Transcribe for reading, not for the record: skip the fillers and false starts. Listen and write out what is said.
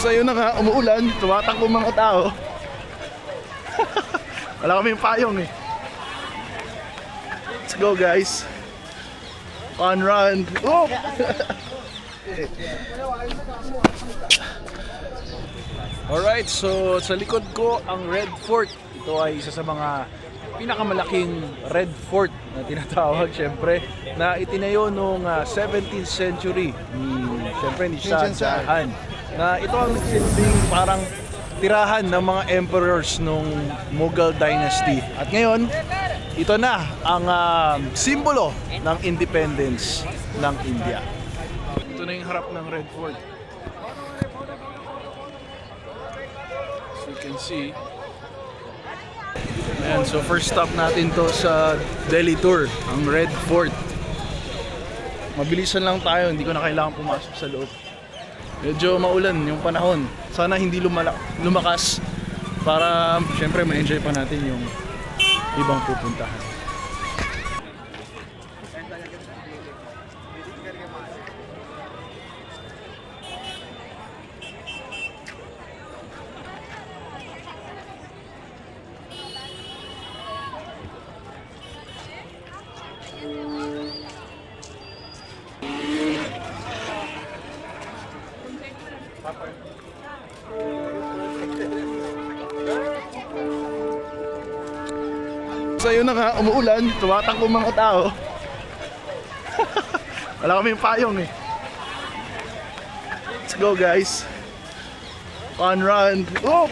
So yun na nga, umuulan, tumatakbo mga tao. Wala kaming payong eh. Let's go guys. Fun run. Oh! Alright, so sa likod ko ang Red Fort. Ito ay isa sa mga pinakamalaking Red Fort na tinatawag syempre, na itinayo noong 17th century ni Shah Jahan. Na ito ang nagsilbing parang tirahan ng mga emperors nung Mughal dynasty. At ngayon, ito na ang simbolo ng independence ng India. Ito na yung harap ng Red Fort. As you can see. Ayan, so first stop natin to sa Delhi tour, ang Red Fort. Mabilisan lang tayo, hindi ko na kailangan pumasok sa loob. Medyo maulan yung panahon. Sana hindi lumakas para syempre ma-enjoy pa natin yung ibang pupuntahan. So yun na nga, umuulan, tumatakbo mga tao. Wala kaming payong eh. Let's go guys. Fun run. Oh!